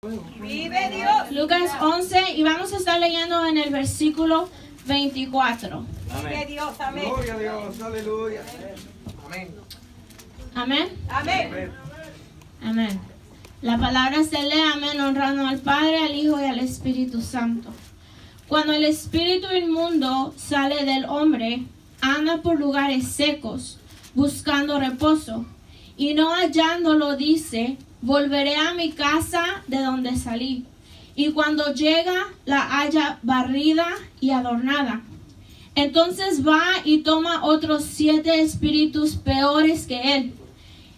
Vive Dios. Lucas 11 y vamos a estar leyendo en el versículo 24. Vive Dios, amén. Gloria a Dios, aleluya. Amén. Amén. Amén. Amén. La palabra se lee, amén, honrando al Padre, al Hijo y al Espíritu Santo. Cuando el espíritu inmundo sale del hombre, anda por lugares secos, buscando reposo, y no hallándolo dice: volveré a mi casa de donde salí. Y cuando llega, la halla barrida y adornada. Entonces va y toma otros 7 espíritus peores que él,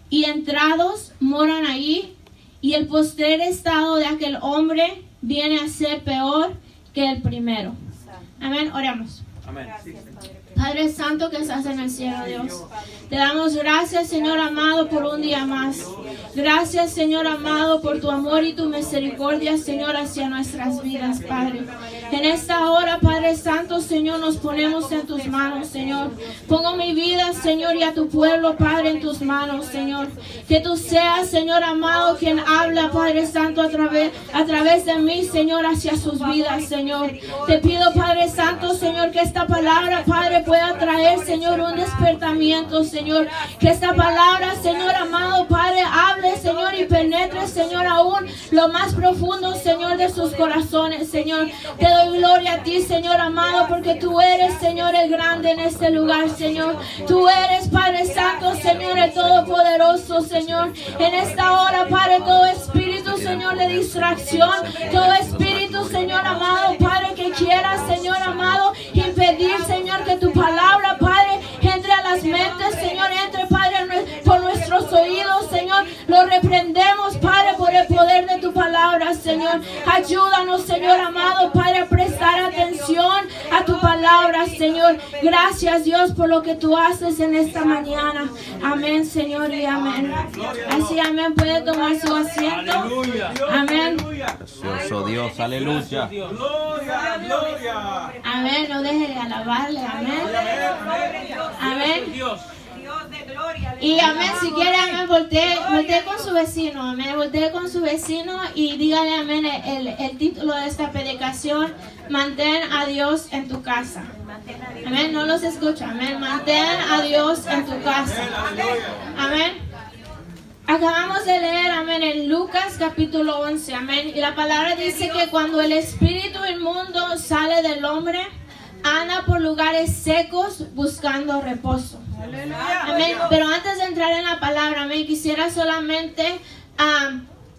y entrados moran ahí, y el postrer estado de aquel hombre viene a ser peor que el primero. Amén, oramos. Amén. Padre Santo que estás en el cielo, Dios, te damos gracias, Señor amado, por un día más. Gracias, Señor amado, por tu amor y tu misericordia, Señor, hacia nuestras vidas, Padre. En esta hora, Padre Santo, Señor, nos ponemos en tus manos, Señor. Pongo mi vida, Señor, y a tu pueblo, Padre, en tus manos, Señor. Que tú seas, Señor amado, quien habla, Padre Santo, a través de mí, Señor, hacia sus vidas, Señor. Te pido, Padre Santo, Señor, que esta palabra, Padre, pueda traer, Señor, un despertamiento, Señor. Que esta palabra, Señor amado, Padre, hable, Señor, y penetre, Señor, aún lo más profundo, Señor, de sus corazones, Señor. Te doy gloria a ti, Señor amado, porque tú eres, Señor, el grande en este lugar, Señor. Tú eres, Padre Santo, Señor, el Todopoderoso, Señor. En esta hora, Padre, todo espíritu, Señor, de distracción, todo espíritu, Señor amado, Padre, que quiera, Señor amado, impedir, Señor, que tu palabra, Padre, entre a las mentes, Señor, entre, Padre, por nuestros oídos, Señor. Lo reprendemos, Padre, por el poder de tu palabra, Señor. Ayúdanos, Señor amado, Padre, a prestar atención a tu palabra, Señor. Gracias, Dios, por lo que tú haces en esta mañana. Amén, Señor, y amén. Así, amén, puede tomar su asiento. Amén. Precioso Dios, aleluya. Gloria, gloria. Amén, no deje de alabarle, amén. Amén. Dios de gloria. Y amén, si quiere, amén, voltee con su vecino, amén, voltee con su vecino y dígale, amén, el título de esta predicación: mantén a Dios en tu casa. Amén, no los escucho, amén, mantén a Dios en tu casa. Amén. Acabamos de leer, amén, en Lucas capítulo 11, amén, y la palabra dice que cuando el espíritu inmundo sale del hombre, anda por lugares secos buscando reposo. Amén. Pero antes de entrar en la palabra, amén, quisiera solamente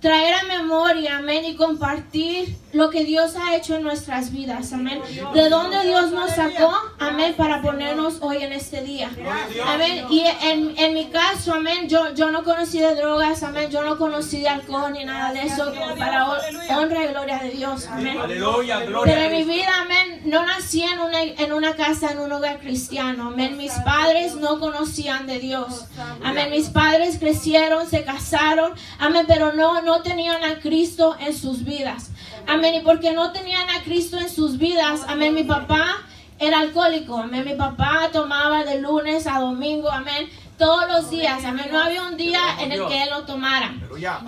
traer a memoria, amén, y compartir lo que Dios ha hecho en nuestras vidas, amén. De dónde Dios nos sacó, amén, para ponernos hoy en este día, amén. Y en mi caso, amén, yo no conocí de drogas, amén, yo no conocí de alcohol ni nada de eso, para honra y gloria de Dios, amén. Pero en mi vida, amén, no nací en una casa, en un hogar cristiano, amén. Mis padres no conocían de Dios, amén. Mis padres crecieron, se casaron, amén, pero no tenían a Cristo en sus vidas. Amén, y porque no tenían a Cristo en sus vidas, amén, mi papá era alcohólico, amén, mi papá tomaba de lunes a domingo, amén, todos los días, amén, no había un día en el que él no tomara,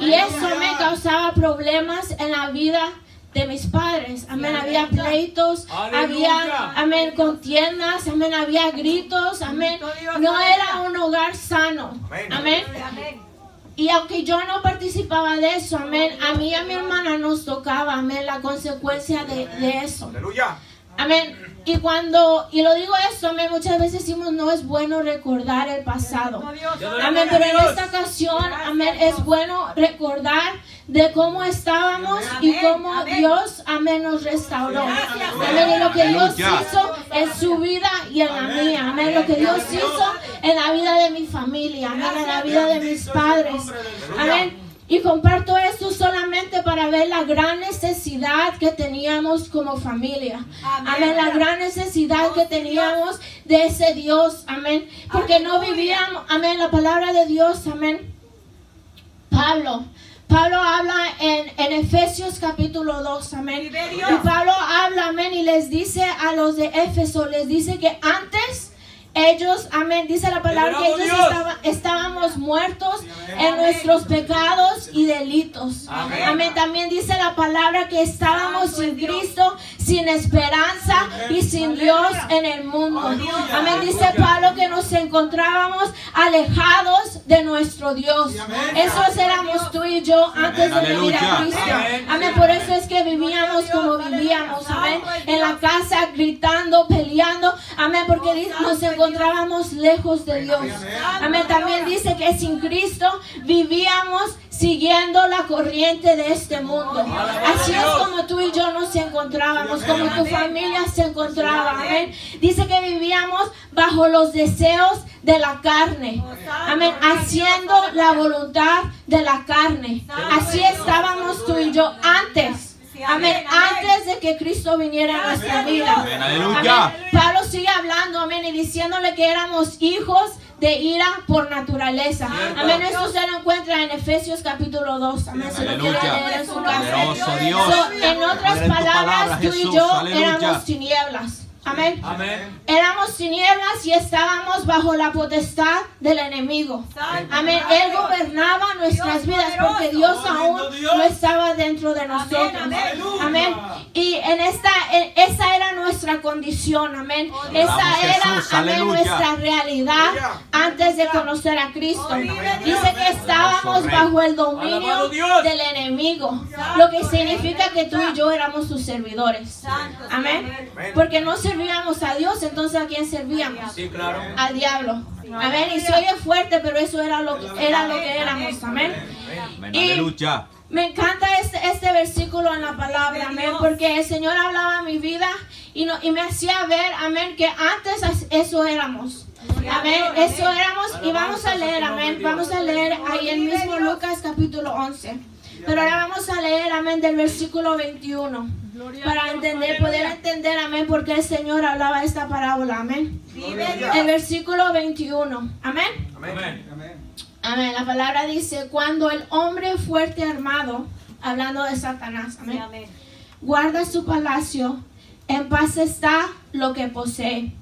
y eso me causaba problemas en la vida de mis padres, amén, había pleitos, había, amén, contiendas, amén, había gritos, amén, no era un hogar sano, amén. Y aunque yo no participaba de eso, amén, a mí y a mi hermana nos tocaba, amén, la consecuencia de eso. Aleluya. Amén. Y lo digo esto, amén, muchas veces decimos no es bueno recordar el pasado. Amén, pero en esta ocasión, amén, es bueno recordar de cómo estábamos y cómo Dios, amén, nos restauró. Amén, y lo que Dios hizo en su vida y en la mía. Amén, lo que Dios hizo en la vida de mi familia. Amén, en la vida de mis padres. Amén. Y comparto esto solamente para ver la gran necesidad que teníamos como familia. Amén. La gran necesidad que teníamos de ese Dios. Amén. Porque no vivíamos, amén, la palabra de Dios. Amén. Pablo habla en Efesios capítulo 2. Amén. Y Pablo habla, amén, y les dice a los de Éfeso, les dice que antes ellos, amén, dice la palabra que ellos estábamos muertos en nuestros pecados y delitos. Amén. También dice la palabra que estábamos sin Cristo, sin esperanza y sin Dios en el mundo. Amén. Dice Pablo que nos encontrábamos alejados de nuestro Dios. Esos éramos tú y yo antes de venir a Cristo. Amén. Por eso es que vivíamos como vivíamos. Amén. En la casa gritando, peleando. Amén. Porque nos encontrábamos lejos de Dios. Amén. También dice que sin Cristo vivíamos siguiendo la corriente de este mundo. Así es como tú y yo nos encontrábamos, como tu familia se encontraba. Amén. Dice que vivíamos bajo los deseos de la carne. Amén. Haciendo la voluntad de la carne. Así estábamos tú y yo antes. Amén. Antes de que Cristo viniera a nuestra vida. Amén. Aleluya. Amén. Pablo sigue hablando, amén, y diciéndole que éramos hijos de ira por naturaleza. Amén. Eso se lo encuentra en Efesios capítulo 2. Amén. Se lo quiere leer en su casa. Poderoso Dios. En otras palabras, tú y yo éramos tinieblas. Amén. Éramos tinieblas y estábamos bajo la potestad del enemigo. Amén. Él gobernaba nuestras vidas porque Dios aún no estaba dentro de nosotros. Amén. Y esa era nuestra condición. Amén. Esa era, amén, nuestra realidad antes de conocer a Cristo. Dice que estábamos bajo el dominio del enemigo, lo que significa que tú y yo éramos sus servidores. Amén. Porque no servíamos a Dios, entonces ¿a quién servíamos? Sí, claro. Al diablo. Amén. Y se oye fuerte, pero eso era lo que éramos. Amén. Y me encanta este versículo en la palabra, amén, porque el Señor hablaba a mi vida y me hacía ver, amén, que antes eso éramos. Amén, eso éramos. Y vamos a leer, amén, vamos a leer ahí el mismo Lucas capítulo 11. Pero ahora vamos a leer, amén, del versículo 21. Para poder entender, amén, porque el Señor hablaba esta parábola, amén. El versículo 21, amén. Amén. La palabra dice: cuando el hombre fuerte armado, hablando de Satanás, amén, guarda su palacio, en paz está lo que posee.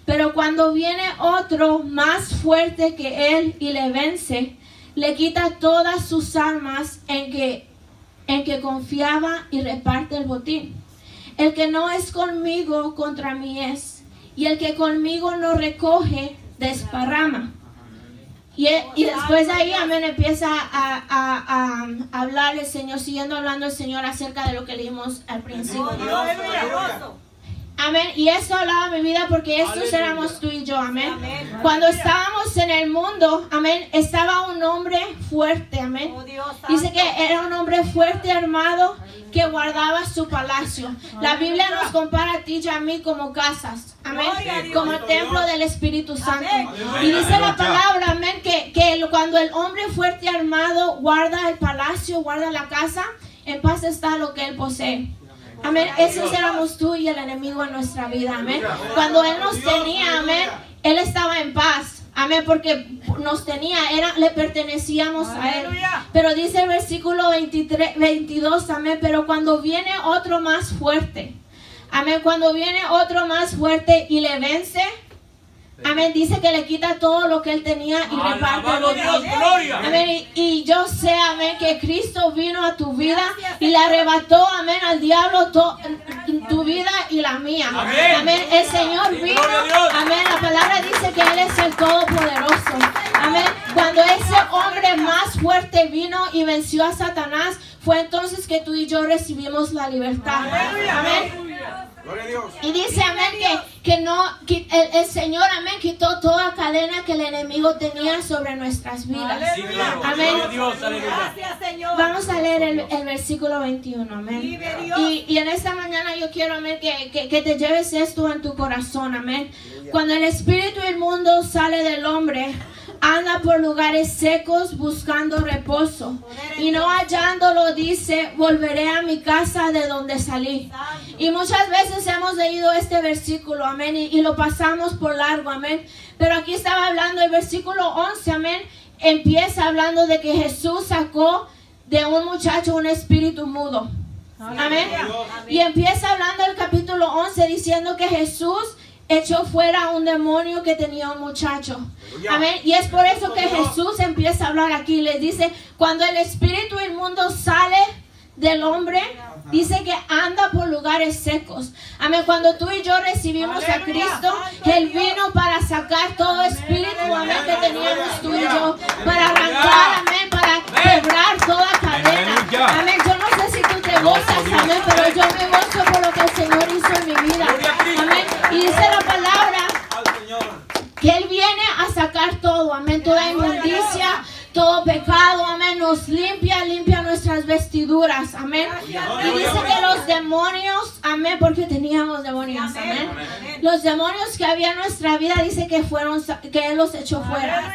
Pero cuando viene otro más fuerte que él y le vence, le quita todas sus armas en que confiaba y reparte el botín. El que no es conmigo, contra mí es. Y el que conmigo no recoge, desparrama. Y después de ahí, amén, empieza a hablar el Señor, siguiendo hablando el Señor acerca de lo que leímos al principio. Amén. Y eso hablaba mi vida porque estos éramos tú y yo. Amén. Cuando estábamos en el mundo, amén, estaba un hombre fuerte. Amén. Dice que era un hombre fuerte armado que guardaba su palacio. La Biblia nos compara a ti y a mí como casas. Amén. Como el templo del Espíritu Santo. Y dice la palabra, amén, que cuando el hombre fuerte armado guarda el palacio, guarda la casa, en paz está lo que él posee. Amén. Esos éramos tú y el enemigo en nuestra vida. Amén. Cuando él nos tenía, amén, él estaba en paz. Amén. Porque nos tenía, le pertenecíamos a él. Pero dice el versículo 22, amén. Pero cuando viene otro más fuerte, amén, cuando viene otro más fuerte y le vence, amén, dice que le quita todo lo que él tenía y reparte el botín. Amén. Y yo sé, amén, que Cristo vino a tu vida y le arrebató, amén, al diablo tu vida y la mía. Amén. El Señor vino. Amén. La palabra dice que Él es el Todopoderoso. Amén. Cuando ese hombre más fuerte vino y venció a Satanás, fue entonces que tú y yo recibimos la libertad. Amén. Y dice, amén, que el Señor, amén, quitó toda cadena que el enemigo tenía sobre nuestras vidas. Amén. Vamos a leer el versículo 21, amén. Y en esta mañana yo quiero, amén, que te lleves esto en tu corazón, amén. Cuando el espíritu inmundo sale del hombre, anda por lugares secos buscando reposo, y no hallándolo dice: volveré a mi casa de donde salí. Y muchas veces hemos leído este versículo, amén, y lo pasamos por largo, amén. Pero aquí estaba hablando el versículo 11, amén, empieza hablando de que Jesús sacó de un muchacho un espíritu mudo. Amén. Y empieza hablando el capítulo 11 diciendo que Jesús echó fuera un demonio que tenía un muchacho. Amén. Y es por eso que Jesús empieza a hablar aquí. Les dice, cuando el espíritu inmundo sale del hombre, dice que anda por lugares secos. Amén. Cuando tú y yo recibimos a Cristo, Él vino para sacar todo espíritu, amén, que teníamos tú y yo, para arrancar, amén, para quebrar toda cadena. Amén. Yo no sé si tú te gozas, amén, pero yo me gozo por lo que el Señor hizo en mi vida. Amén. Y dice la palabra que Él viene a sacar todo, amén, toda inmundicia, todo pecado, amén, nos limpia nuestras vestiduras, amén. Y dice que los demonios, amén, porque teníamos demonios, amén. Los demonios que había en nuestra vida, dice que Él los echó fuera,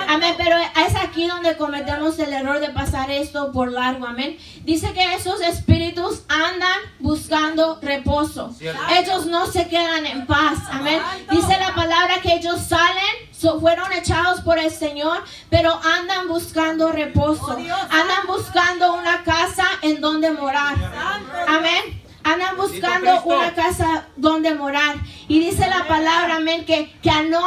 amén. Pero es aquí donde cometemos el error de pasar esto por largo, amén. Dice que esos espíritus andan buscando reposo. Ellos no se quedan en paz, amén. Dice la palabra que ellos salen, fueron echados por el Señor, pero andan buscando reposo, andan buscando una casa en donde morar, amén. Andan buscando una casa donde morar. Y dice la palabra, amén, que al no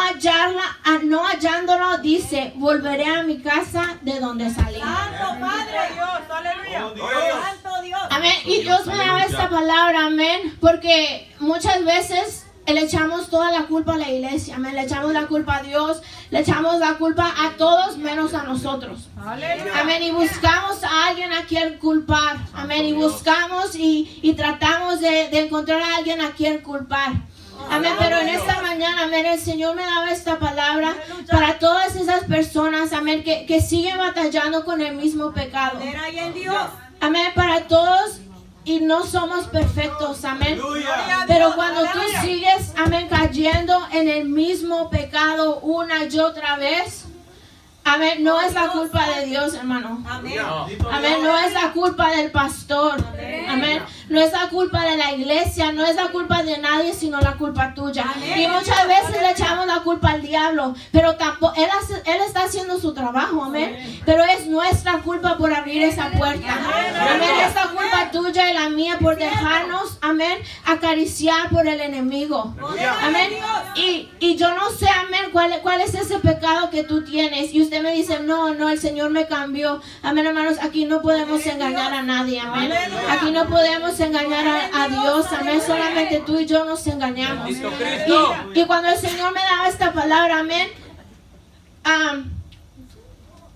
hallándolo, dice, volveré a mi casa de donde salí. Santo Padre Dios, aleluya. Santo Dios. Amén. Y Dios me da esta palabra, amén, porque muchas veces le echamos toda la culpa a la iglesia, amén. Le echamos la culpa a Dios, le echamos la culpa a todos menos a nosotros. Amén. Y buscamos a alguien a quien culpar. Amén. Y buscamos y tratamos de encontrar a alguien a quien culpar. Amén. Pero en esta mañana, amén, el Señor me daba esta palabra para todas esas personas, amén, que siguen batallando con el mismo pecado. Amén. Para todos. Y no somos perfectos, amén. Pero cuando tú sigues, amén, cayendo en el mismo pecado una y otra vez, amén, no es la culpa de Dios, hermano. Amén. Amén, no es la culpa del pastor. Amén. No es la culpa de la iglesia, no es la culpa de nadie, sino la culpa tuya. Y muchas veces le echamos la culpa al diablo, pero tampoco, él está haciendo su trabajo, amén. Pero es nuestra culpa por abrir esa puerta. Amén. Es la culpa tuya y la mía por dejarnos, amén, acariciar por el enemigo. Amén. Y yo no sé, amén, cuál es ese pecado que tú tienes. Y usted me dice, no, el Señor me cambió. Amén, hermanos, aquí no podemos engañar a nadie, amén. Aquí no podemos engañar a Dios, amén. Solamente tú y yo nos engañamos. Y cuando el Señor me daba esta palabra, amén,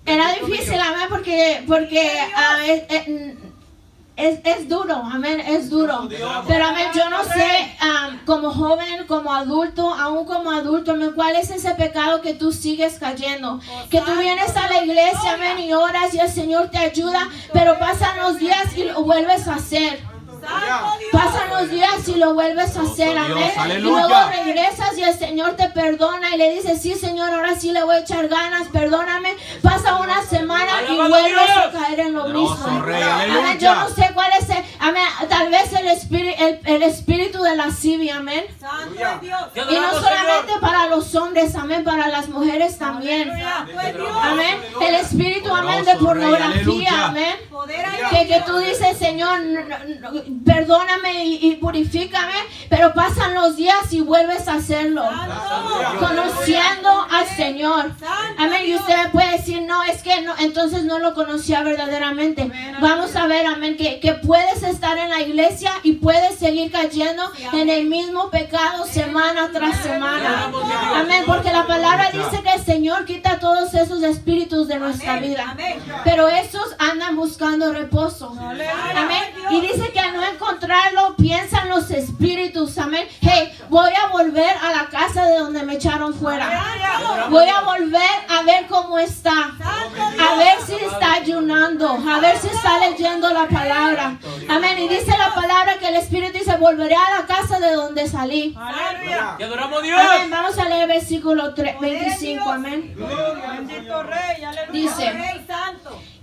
era difícil, amén, porque es duro, amén, es duro. Pero amén, yo no sé, como joven, como adulto, aún como adulto, amén, cuál es ese pecado que tú sigues cayendo. Que tú vienes a la iglesia, amén, y oras y el Señor te ayuda, pero pasan los días y lo vuelves a hacer. Pasan los días y lo vuelves a hacer, amén. Y luego regresas y el Señor te perdona y le dices, sí, Señor, ahora sí le voy a echar ganas, perdóname. Pasa una semana y vuelves a caer en lo mismo. Amén. Yo no sé cuál es, amén, tal vez el espíritu de lascivia, amén. Y no solamente para los hombres, amén, para las mujeres también. Amén. El espíritu, amén, de pornografía, amén. Que tú dices, Señor, perdóname y purifícame, pero pasan los días y vuelves a hacerlo, conociendo al Señor. Amén. Y usted puede decir, no, es que no, entonces no lo conocía verdaderamente. Vamos a ver, amén, que puedes estar en la iglesia y puedes seguir cayendo en el mismo pecado semana tras semana. Amén. Porque la palabra dice que el Señor quita todos esos espíritus de nuestra vida, pero esos andan buscando reposo. Amén. Y dice que al no encontrarlo, piensan los espíritus, amén. Hey, voy a volver a la casa de donde me echaron fuera. Voy a volver a ver cómo está. A ver si está ayunando. A ver si está leyendo la palabra. Amén. Y dice la palabra que el Espíritu dice, volveré a la casa de donde salí. Aleluya. Y adoramos a Dios. Amén. Vamos a leer versículo 25. Amén. Dice,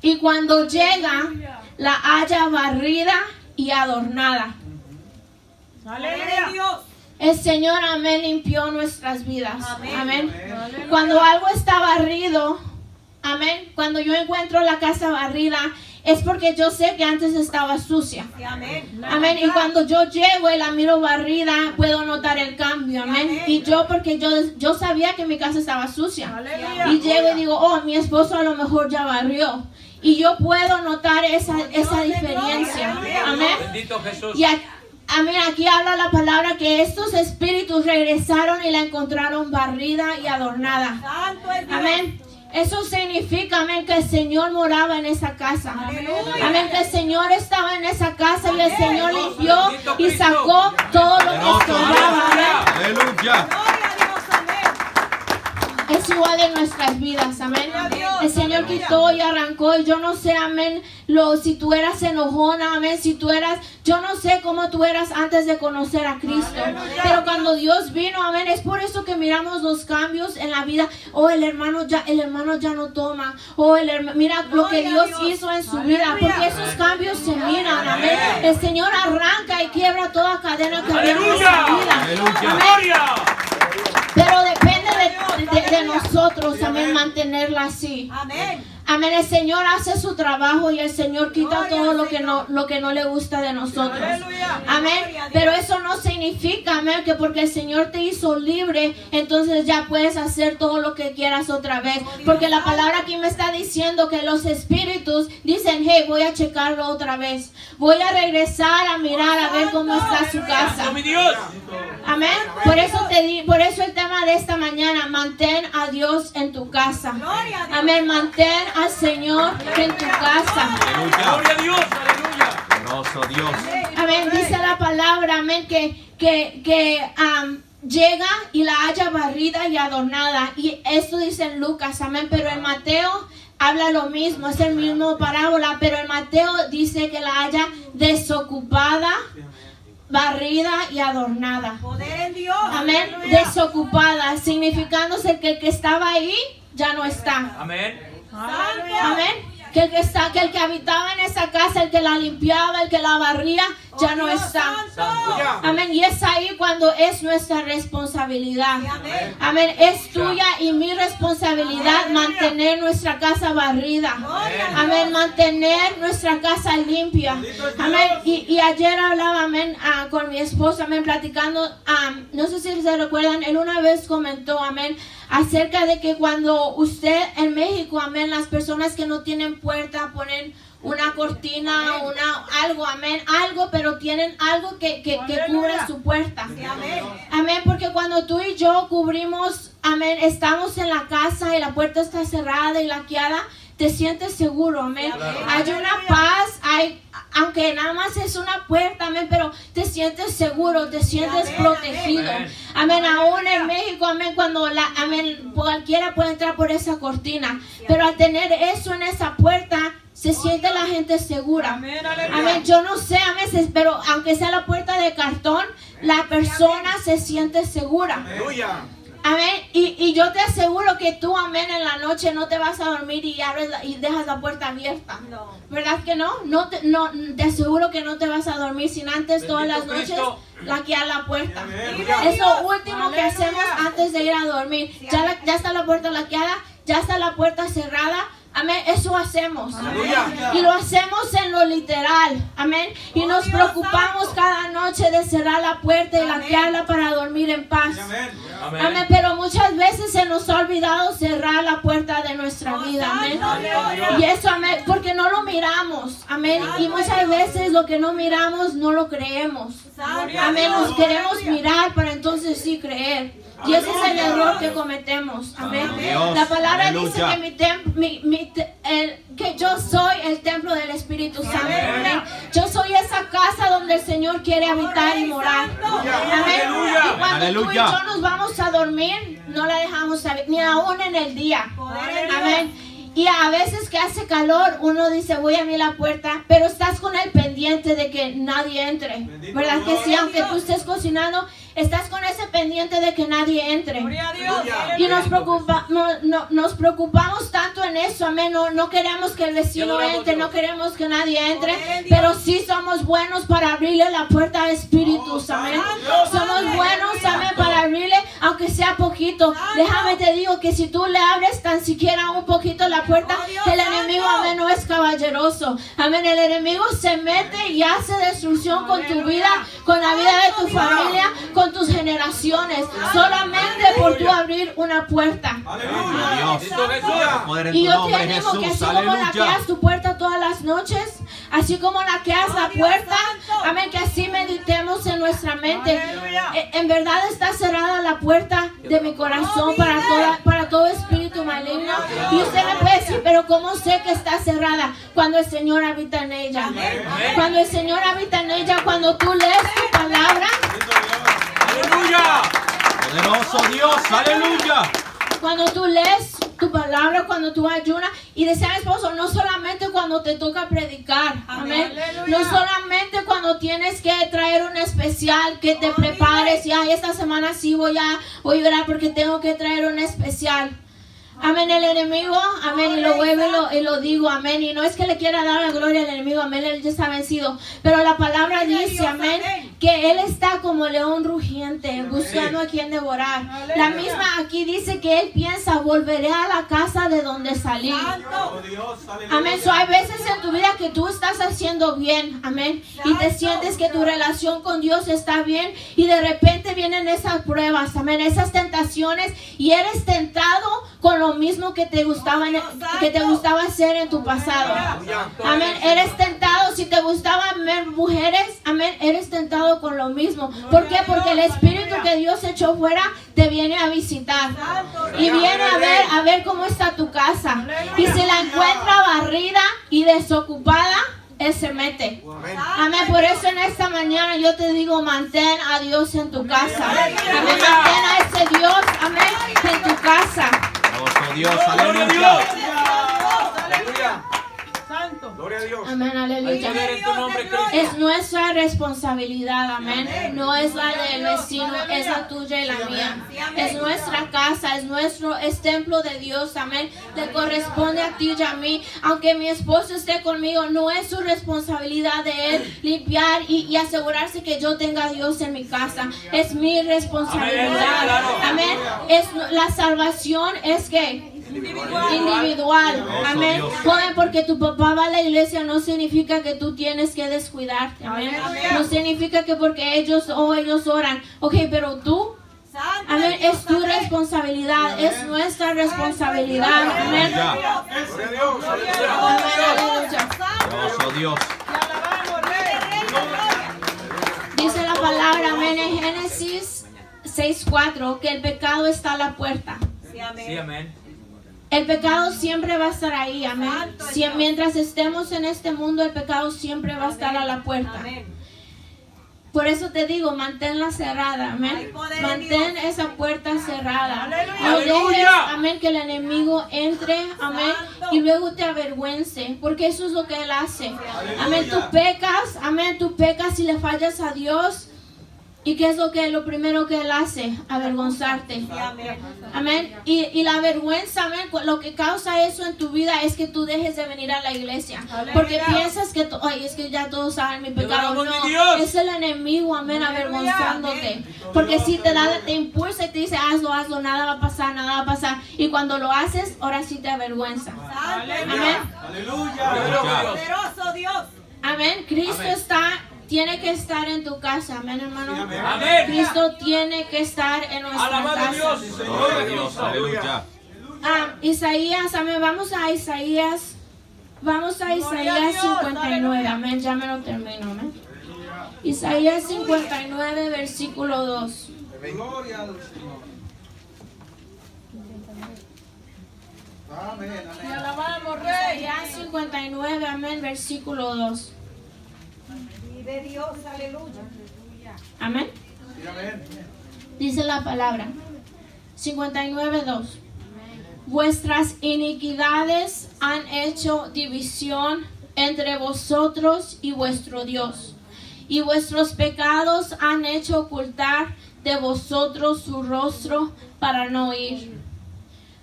y cuando llega, la halla barrida y adornada. Aleluya. El Señor, amén, limpió nuestras vidas. Amén. Cuando algo está barrido, amén, cuando yo encuentro la casa barrida, es porque yo sé que antes estaba sucia. Amén. Y cuando yo llego y la miro barrida, puedo notar el cambio. Amén. Y porque yo sabía que mi casa estaba sucia. Y llego y digo, oh, mi esposo a lo mejor ya barrió. Y yo puedo notar esa diferencia. Amén. Bendito Jesús. Y amén, aquí habla la palabra que estos espíritus regresaron y la encontraron barrida y adornada. Amén. Eso significa, amén, que el Señor moraba en esa casa. Amén, que el Señor estaba en esa casa y el Señor limpió y sacó todo lo que estorbaba. Aleluya. Es igual en nuestras vidas, amén. El Señor quitó y arrancó, y yo no sé, amén, si tú eras enojona, amén, yo no sé cómo tú eras antes de conocer a Cristo, pero cuando Dios vino, amén, es por eso que miramos los cambios en la vida. Oh, el hermano ya no toma. Oh, mira lo que Dios hizo en su vida, porque esos cambios se miran, amén. El Señor arranca y quiebra toda cadena que había en nuestra vida. Amén. Pero depende de nosotros, amén, mantenerla así. Amén. Amén. El Señor hace su trabajo y el Señor quita todo lo que no le gusta de nosotros. Amén. Pero eso no significa, amén, que porque el Señor te hizo libre, entonces ya puedes hacer todo lo que quieras otra vez. Porque la palabra aquí me está diciendo que los espíritus dicen, hey, voy a checarlo otra vez. Voy a regresar a mirar a ver cómo está su casa. Amén. Por eso el tema de esta mañana, mantén a Dios en tu casa. Amén. Mantén al Señor en tu casa. Gloria a Dios, aleluya. Glorioso Dios. Amén. Dice la palabra, amén, que llega y la halla barrida y adornada. Y esto dice en Lucas, amén. Pero en Mateo habla lo mismo, es el mismo parábola, pero en Mateo dice que la halla desocupada, barrida y adornada. Poder en Dios. Amén. Desocupada, significándose que el que estaba ahí ya no está. Amén. Amén. Que el que habitaba en esa casa, el que la limpiaba, el que la barría, ya no está. Amén. Y es ahí cuando es nuestra responsabilidad. Amén. Es tuya y mi responsabilidad mantener nuestra casa barrida. Amén. Mantener nuestra casa limpia. Amén. Y ayer hablaba, amén, con mi esposa, amén, platicando. No sé si se recuerdan, él una vez comentó, amén, acerca de que cuando usted en México, amén, las personas que no tienen puerta ponen una cortina, algo, pero tienen algo que cubre su puerta. Amén, porque cuando tú y yo cubrimos, amén, estamos en la casa y la puerta está cerrada y laqueada, te sientes seguro, amén. Hay una paz, aunque nada más es una puerta, amén, pero te sientes seguro, te sientes protegido. Amén, aún en México, amén, amén, cualquiera puede entrar por esa cortina, pero al tener eso en esa puerta, se siente la gente segura. Amén, yo no sé a veces, pero aunque sea la puerta de cartón, la persona se siente segura. Amén. Y yo te aseguro que tú, amén, en la noche no te vas a dormir y dejas la puerta abierta. No. ¿Verdad que no? No, te aseguro que no te vas a dormir sin antes todas las noches laquear la puerta. Es lo último que hacemos antes de ir a dormir. Ya está la puerta laqueada, ya está la puerta cerrada. Amén, eso hacemos. Y lo hacemos en lo literal. Amén. Y nos preocupamos cada noche de cerrar la puerta y laquearla para dormir en paz. Amén. Pero muchas veces se nos ha olvidado cerrar la puerta de nuestra vida. Amén. Y eso, amén, porque no lo miramos. Amén. Y muchas veces lo que no miramos no lo creemos. Amén. Nos queremos mirar para entonces sí creer. Y ese es el error que cometemos. Amén. La palabra dice que yo soy el templo del Espíritu Santo. Amén. Yo soy esa casa donde el Señor quiere habitar y morar. Amén. Y cuando tú y yo nos vamos a dormir, no la dejamos salir, ni aún en el día. Amén. Y a veces que hace calor, uno dice, voy a abrir la puerta, pero estás con el pendiente de que nadie entre. ¿Verdad que sí? Aunque tú estés cocinando, estás con ese pendiente de que nadie entre. Y nos preocupamos tanto en eso, amén. No queremos que el vecino entre, no queremos que nadie entre, pero sí somos buenos para abrirle la puerta a espíritus, amén. Somos buenos, amén, para abrirle aunque sea poquito. Déjame te digo que si tú le abres tan siquiera un poquito la puerta, el enemigo, amén, no es caballeroso. Amén, el enemigo se mete y hace destrucción con tu vida, con la vida de tu familia, con tus generaciones, solamente por tú abrir una puerta. Y yo te animo que así como laqueas tu puerta todas las noches, así como laqueas la puerta, amén, que así meditemos en nuestra mente. En verdad está cerrada la puerta de mi corazón para todo espíritu maligno. Y usted me puede decir, pero ¿cómo sé que está cerrada? Cuando el Señor habita en ella. Cuando el Señor habita en ella, cuando tú lees tu palabra. ¡Aleluya! Poderoso Dios, aleluya. Cuando tú lees tu palabra, cuando tú ayunas, y decía mi esposo, no solamente cuando te toca predicar, amén, no solamente cuando tienes que traer un especial, que te prepares, y ay, esta semana sí voy a orar porque tengo que traer un especial. Amén, el enemigo, amén, y lo vuelvo y lo digo, amén, y no es que le quiera dar la gloria al enemigo, amén, él ya está vencido, pero la palabra dice, amén, que él está como león rugiente, buscando a quien devorar. La misma aquí dice que él piensa, volveré a la casa de donde salí. Amén, hay veces en tu vida que tú estás haciendo bien, amén, y te sientes que tu relación con Dios está bien, y de repente vienen esas pruebas, amén, esas tentaciones, y eres tentado con lo mismo que te gustaba hacer en tu pasado. Amén, eres tentado, si te gustaban ver mujeres, amén, eres tentado con lo mismo. ¿Por qué? Porque el espíritu que Dios echó fuera te viene a visitar y viene a ver cómo está tu casa, y si la encuentra barrida y desocupada, él se mete. Amén. Por eso en esta mañana yo te digo, mantén a Dios en tu casa. Amén. Mantén a ese Dios, amén, en tu casa. Dios, aleluya. Aleluya. Santo. Gloria a Dios. Amén, aleluya. Es nuestra responsabilidad, amén. No es la del vecino, es la tuya y la mía. Es nuestra casa, es templo de Dios, amén. Le corresponde a ti y a mí. Aunque mi esposo esté conmigo, no es su responsabilidad de él limpiar y asegurarse que yo tenga a Dios en mi casa. Es mi responsabilidad. Amén. La salvación es que individual. Amén. Joven, porque tu papá va a la iglesia no significa que tú tienes que descuidarte. Amén. No significa que porque ellos oran. Ok, pero tú, amén, es tu responsabilidad, es nuestra responsabilidad. Amén. Dios. Dice la palabra, amén, en Génesis 6:4, que el pecado está a la puerta. Sí, amén. El pecado siempre va a estar ahí, amén. Mientras estemos en este mundo, el pecado siempre va a estar a la puerta. Por eso te digo, manténla cerrada, amén. Mantén esa puerta cerrada. No dejes, amén, que el enemigo entre, amén, y luego te avergüence, porque eso es lo que él hace. Amén, tú pecas y le fallas a Dios. ¿Y qué es lo primero que él hace? Avergonzarte. Amén. Y la vergüenza, amén, lo que causa eso en tu vida es que tú dejes de venir a la iglesia. Porque piensas que, es que ya todos saben mi pecado. No, es el enemigo, amén, avergonzándote. Porque si te impulsa y te dice, hazlo, nada va a pasar. Y cuando lo haces, ahora sí te avergüenza. Amén. Aleluya. Poderoso Dios. Amén. Cristo tiene que estar en tu casa, amén, hermano. Amén. Cristo tiene que estar en nuestra casa. Dios, aleluya. Isaías, amén, vamos a Isaías 59, amén, ya me lo termino, amén. Isaías 59, versículo 2. Gloria al Señor. Amén, Te amén. alabamos, Rey. Isaías 59, amén, versículo 2. De Dios, aleluya. Amén. Sí, amén. Dice la palabra 59:2. Vuestras iniquidades han hecho división entre vosotros y vuestro Dios, y vuestros pecados han hecho ocultar de vosotros su rostro para no oír.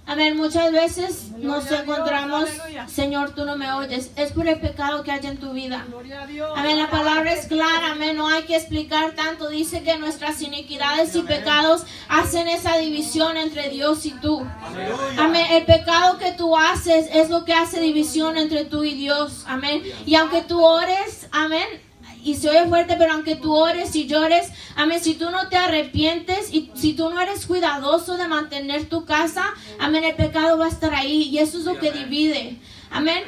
Amén, muchas veces nos encontramos, Señor, tú no me oyes. Es por el pecado que hay en tu vida. Amén, la palabra es clara, amén, no hay que explicar tanto. Dice que nuestras iniquidades y pecados hacen esa división entre Dios y tú. Amén, el pecado que tú haces es lo que hace división entre tú y Dios. Amén, y aunque tú ores, amén, y se oye fuerte, pero aunque tú ores y llores, amén, si tú no te arrepientes y si tú no eres cuidadoso de mantener tu casa, amén, el pecado va a estar ahí y eso es lo que divide. Amén,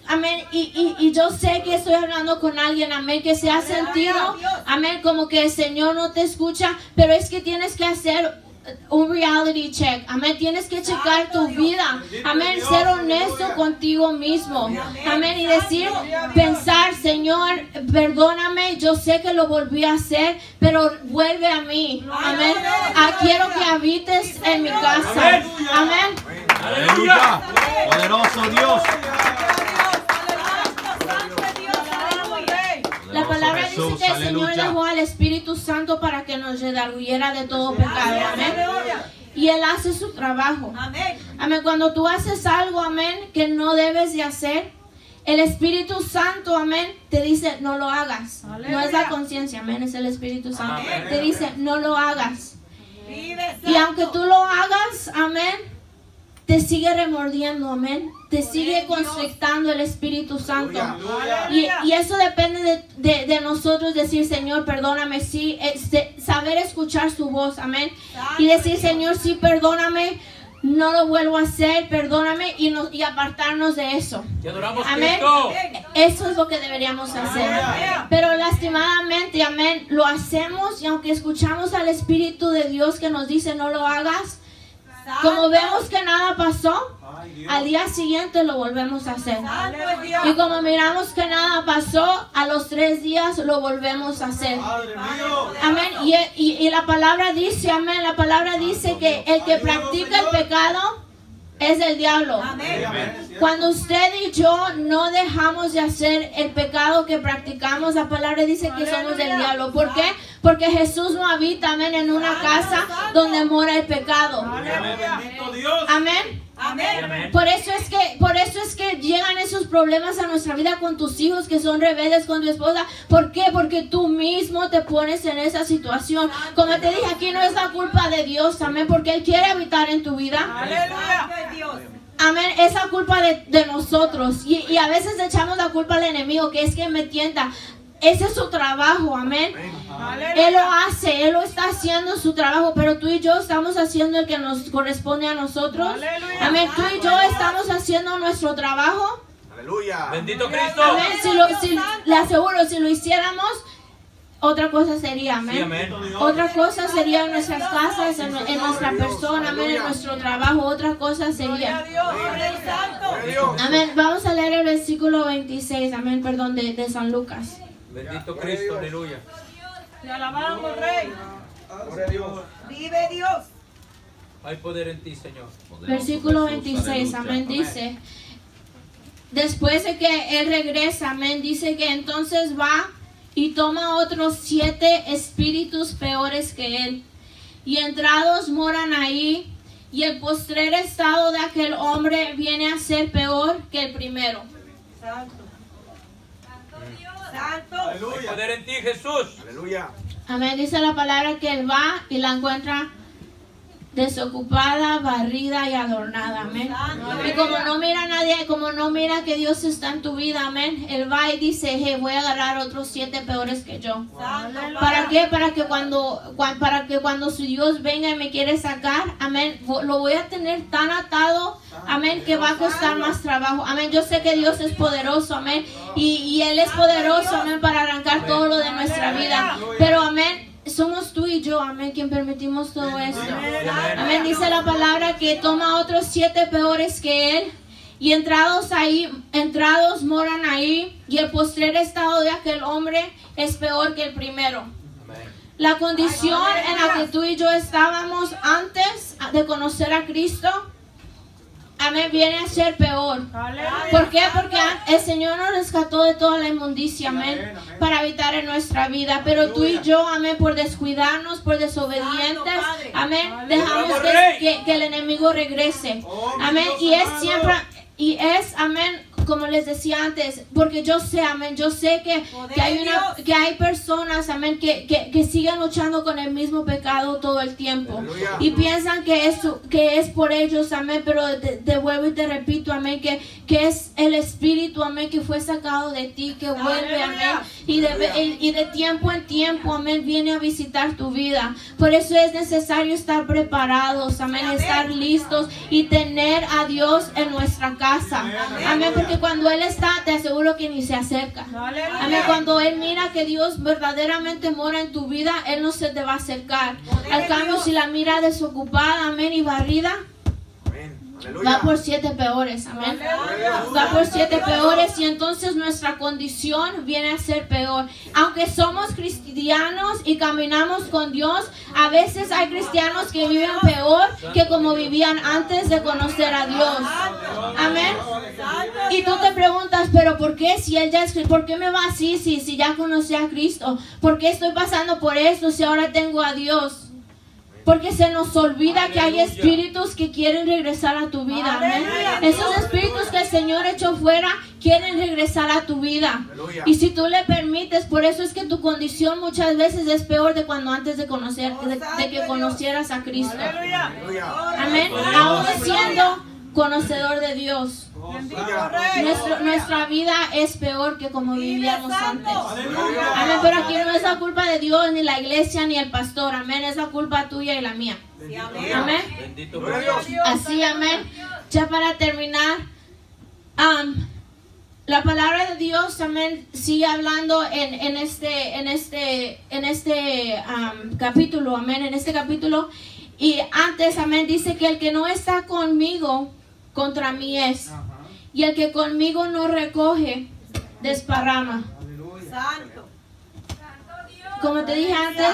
amén, y yo sé que estoy hablando con alguien, amén, que se ha sentido, amén, como que el Señor no te escucha, pero es que tienes que hacer un reality check, amén, tienes que checar tu vida, amén, ser honesto contigo mismo, amén, y decir, pensar, Señor, perdóname, yo sé que lo volví a hacer, pero vuelve a mí, amén, quiero que habites en mi casa, amén. Aleluya. Poderoso Dios. La palabra dice Jesús, que el Señor aleluya. dejó al Espíritu Santo para que nos redarguyera de todo pecado, amén. Y Él hace su trabajo, amén. Cuando tú haces algo, amén, que no debes de hacer, el Espíritu Santo, amén, te dice no lo hagas. No es la conciencia, amén, es el Espíritu Santo. Amén. Te dice no lo hagas. Y aunque tú lo hagas, amén, te sigue remordiendo, amén. Te sigue constrictando el Espíritu Santo. Y eso depende de nosotros decir, Señor, perdóname, sí, saber escuchar su voz, amén. Y decir, Señor, sí, perdóname, no lo vuelvo a hacer, perdóname, y apartarnos de eso. Te adoramos, Amén. Cristo. Eso es lo que deberíamos hacer. Pero lastimadamente, amén, lo hacemos y aunque escuchamos al Espíritu de Dios que nos dice no lo hagas, como vemos que nada pasó, al día siguiente lo volvemos a hacer. Y como miramos que nada pasó, a los 3 días lo volvemos a hacer. Amén. Y la palabra dice, amén, la palabra dice que el que practica el pecado es el diablo. Cuando usted y yo no dejamos de hacer el pecado que practicamos, la palabra dice que somos del diablo. ¿Por qué? Porque Jesús no habita, amén, en una casa donde mora el pecado. Amén. Amén. Por eso es que llegan esos problemas a nuestra vida con tus hijos que son rebeldes, con tu esposa. ¿Por qué? Porque tú mismo te pones en esa situación. Como te dije, aquí no es la culpa de Dios, amén, porque Él quiere habitar en tu vida. Amén, es la culpa de nosotros. Y a veces echamos la culpa al enemigo, que es que me tienta. Ese es su trabajo, amén. Él lo hace, Él lo está haciendo su trabajo, pero tú y yo estamos haciendo el que nos corresponde a nosotros. Amén, tú y yo estamos haciendo nuestro trabajo. Aleluya. Bendito Cristo. Amén, le aseguro, si lo hiciéramos, otra cosa sería, amén. Sí, amén. Otra cosa sería en nuestras casas, en nuestra persona, amén, en nuestro trabajo, otra cosa sería. Amén, vamos a leer el versículo 26, amén, perdón, de San Lucas. Bendito Cristo, aleluya. Te alabamos, Rey. Gloria a Dios. Vive Dios. Hay poder en ti, Señor. Versículo Jesús, 26, aleluya. amén, dice, después de que Él regresa, amén, dice que entonces va y toma otros 7 espíritus peores que Él, y entrados moran ahí, y el postrer estado de aquel hombre viene a ser peor que el primero. Santo. Hay poder en ti, Jesús. Aleluya. Amén, dice la palabra que Él va y la encuentra desocupada, barrida y adornada, amén. Y como no mira a nadie, como no mira que Dios está en tu vida, amén, Él va y dice, hey, voy a agarrar otros 7 peores que yo. ¿Para qué? Para que cuando su Dios venga y me quiere sacar, amén, lo voy a tener tan atado, amén, que va a costar más trabajo. Amén, yo sé que Dios es poderoso, amén, y Él es poderoso, amén, para arrancar todo lo de nuestra vida. Pero, amén, somos tú y yo, amén, quien permitimos todo esto. Amén, dice la palabra que toma otros 7 peores que Él, y entrados moran ahí, y el postrer estado de aquel hombre es peor que el primero. La condición en la que tú y yo estábamos antes de conocer a Cristo, amén, viene a ser peor. ¿Por qué? Porque el Señor nos rescató de toda la inmundicia, amén, para habitar en nuestra vida. Pero tú y yo, amén, por descuidarnos, por desobedientes, amén, dejamos que el enemigo regrese. Amén. Y es siempre, amén, como les decía antes, porque yo sé, amén, yo sé que hay personas, amén, que siguen luchando con el mismo pecado todo el tiempo. Aleluya. Y piensan que es por ellos, amén, pero te vuelvo y te repito, amén, que es el Espíritu, amén, que fue sacado de ti, que vuelve, amén, y de tiempo en tiempo, amén, viene a visitar tu vida. Por eso es necesario estar preparados, amén, estar listos y tener a Dios en nuestra casa, amén, porque cuando Él está, te aseguro que ni se acerca. Amén. Cuando Él mira que Dios verdaderamente mora en tu vida, Él no se te va a acercar. Al cambio, si la mira desocupada, amén, y barrida, va por 7 peores, amén. Va por 7 peores, y entonces nuestra condición viene a ser peor. Aunque somos cristianos y caminamos con Dios, a veces hay cristianos que viven peor que como vivían antes de conocer a Dios. Amén. Y tú te preguntas, pero ¿por qué? Si Él ya es, ¿por qué me va así si ya conocí a Cristo? ¿Por qué estoy pasando por esto si ahora tengo a Dios? Porque se nos olvida que hay espíritus que quieren regresar a tu vida. Amén. Esos espíritus que el Señor echó fuera quieren regresar a tu vida. Y si tú le permites, por eso es que tu condición muchas veces es peor de cuando antes de que conocieras a Cristo. Amén. Aún siendo conocedor de Dios, nuestra vida es peor que como vivíamos antes. Amén. Pero aquí no es la culpa de Dios, ni la iglesia, ni el pastor. Amén. Es la culpa tuya y la mía. Amén. Así, amén. Ya para terminar, la palabra de Dios, amén, sigue hablando en este capítulo, amén, en este capítulo. Y antes, amén, dice que el que no está conmigo, contra mí es. Y el que conmigo no recoge, desparrama. Santo. Como te dije antes,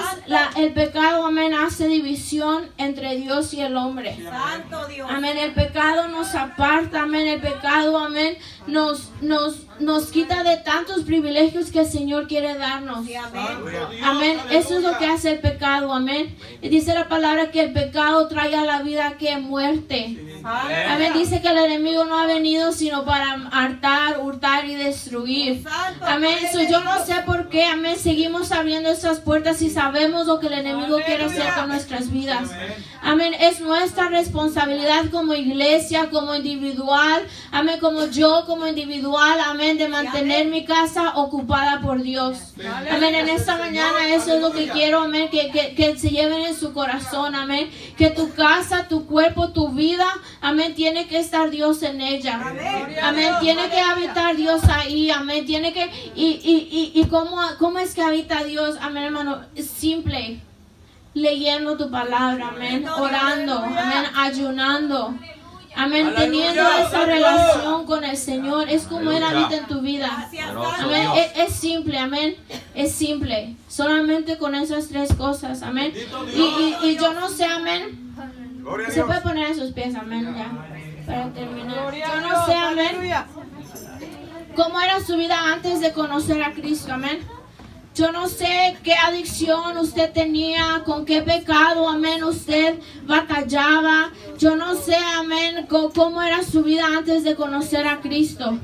el pecado, amén, hace división entre Dios y el hombre. Santo Dios. Amén, el pecado nos aparta, amén, el pecado, amén, nos quita de tantos privilegios que el Señor quiere darnos. Sí, amén. Amén, eso es lo que hace el pecado, amén. Y dice la palabra que el pecado trae a la vida que muerte. Amén, dice que el enemigo no ha venido sino para hartar, hurtar y destruir. Amén, yo no sé por qué, amén, seguimos abriendo esas puertas y sabemos lo que el enemigo quiere hacer con nuestras vidas. Amén, es nuestra responsabilidad como iglesia, como individual, amén, como yo, como individual, amén, de mantener mi casa ocupada por Dios. Amén, en esta mañana eso es lo que quiero, amén, que se lleven en su corazón, amén, que tu casa, tu cuerpo, tu vida, amén, tiene que estar Dios en ella. Amén, tiene que habitar Dios ahí, amén, tiene que, y ¿cómo es que habita Dios? Amén, hermano, simple, leyendo tu palabra, amén, orando, amén, ayunando, amén, teniendo esa relación con el Señor. Es como Él habita en tu vida. Amén, es simple, amén, es simple, solamente con esas 3 cosas, amén. Y yo no sé, amén, se puede poner en sus pies, amén, ya, para terminar. Yo no sé, amén, cómo era su vida antes de conocer a Cristo, amén. Yo no sé qué adicción usted tenía, con qué pecado, amén, usted batallaba. Yo no sé, amén, cómo era su vida antes de conocer a Cristo.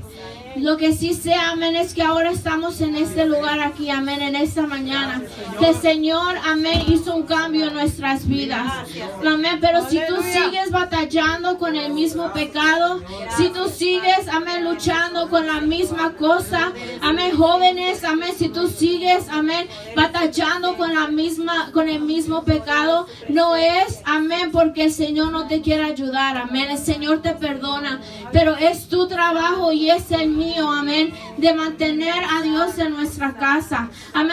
Lo que sí sé, amén, es que ahora estamos en este lugar aquí, amén, en esta mañana. Que el Señor, amén, hizo un cambio en nuestras vidas. Amén, pero si tú sigues batallando con el mismo pecado, si tú sigues, amén, luchando con la misma cosa, amén, jóvenes, amén, si tú sigues, amén, batallando con el mismo pecado, no es, amén, porque el Señor no te quiere ayudar, amén, el Señor te perdona, pero es tu trabajo y es el mío, amén, de mantener a Dios en nuestra casa, amén.